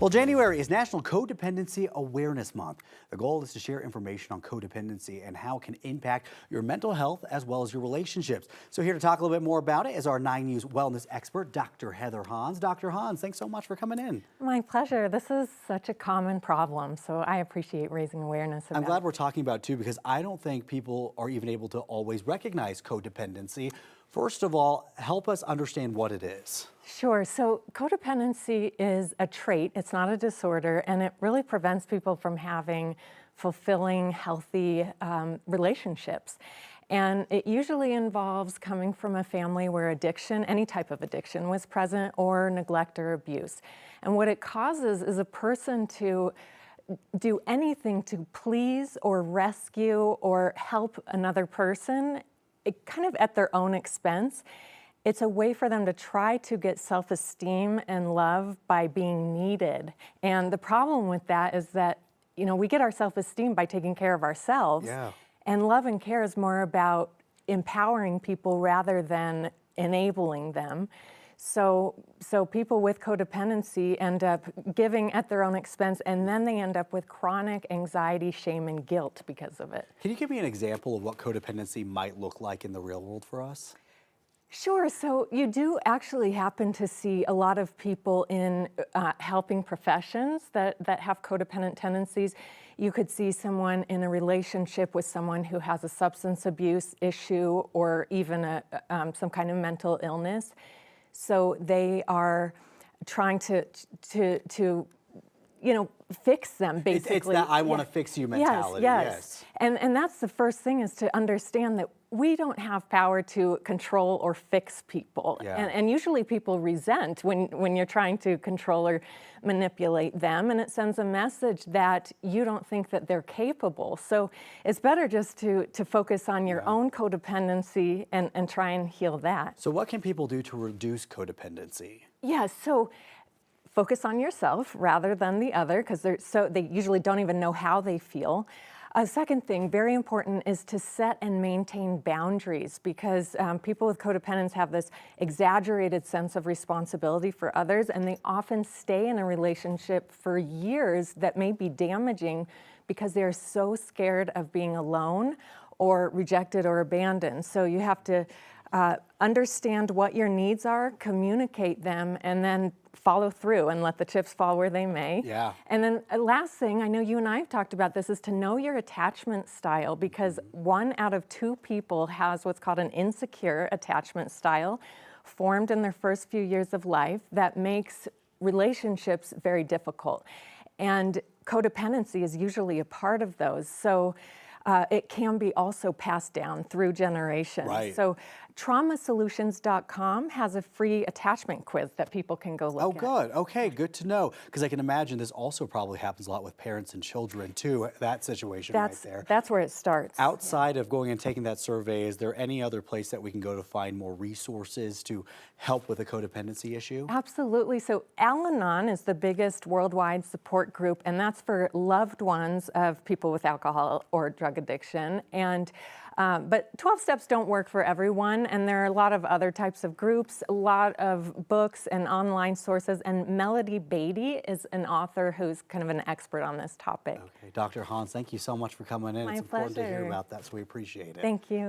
Well, January is National Codependency Awareness Month. The goal is to share information on codependency and how it can impact your mental health as well as your relationships. So here to talk a little bit more about it is our 9 News wellness expert, Dr. Heather Hans. Dr. Hans, thanks so much for coming in. My pleasure. This is such a common problem, so I appreciate raising awareness about I'm glad we're talking about it too, because I don't think people are even able to always recognize codependency. First of all, help us understand what it is. Sure. So codependency is a trait. It's not a disorder, and it really prevents people from having fulfilling, healthy relationships. And it usually involves coming from a family where addiction, any type of addiction, was present, or neglect or abuse. And what it causes is a person to do anything to please or rescue or help another person, kind of at their own expense. It's a way for them to try to get self-esteem and love by being needed. And the problem with that is that, you know, we get our self-esteem by taking care of ourselves. Yeah. And love and care is more about empowering people rather than enabling them. So people with codependency end up giving at their own expense, and then they end up with chronic anxiety, shame, and guilt because of it. Can you give me an example of what codependency might look like in the real world for us? Sure. So you do actually happen to see a lot of people in helping professions that have codependent tendencies. You could see someone in a relationship with someone who has a substance abuse issue or even some kind of mental illness. So they are trying to fix them, basically. It's that I want to fix you mentality. Yes. And that's the first thing, is to understand that we don't have power to control or fix people. Yeah. And usually people resent when you're trying to control or manipulate them, and it sends a message that you don't think that they're capable. So it's better just to focus on your own codependency and try and heal that. So what can people do to reduce codependency? Yeah, so focus on yourself rather than the other, because they usually don't even know how they feel. A second thing, very important, is to set and maintain boundaries, because people with codependence have this exaggerated sense of responsibility for others, and they often stay in a relationship for years that may be damaging because they're so scared of being alone or rejected or abandoned. So you have to understand what your needs are, communicate them, and then follow through and let the chips fall where they may. Yeah. And then last thing, I know you and I have talked about this, is to know your attachment style, because 1 out of 2 people has what's called an insecure attachment style formed in their first few years of life that makes relationships very difficult. And codependency is usually a part of those. So it can be also passed down through generations. Right. So traumasolutions.com has a free attachment quiz that people can go look at. Oh, good. Okay, good to know. Because I can imagine this also probably happens a lot with parents and children too, that situation right there. That's where it starts. Outside of going and taking that survey, is there any other place that we can go to find more resources to help with a codependency issue? Absolutely. So Al-Anon is the biggest worldwide support group, and that's for loved ones of people with alcohol or drug addiction. And but 12 steps don't work for everyone, and there are a lot of other types of groups, a lot of books and online sources, and Melody Beatty is an author who's kind of an expert on this topic. Okay, Dr. Hans, thank you so much for coming in. My It's important to hear pleasure. about that, so we appreciate it. Thank you.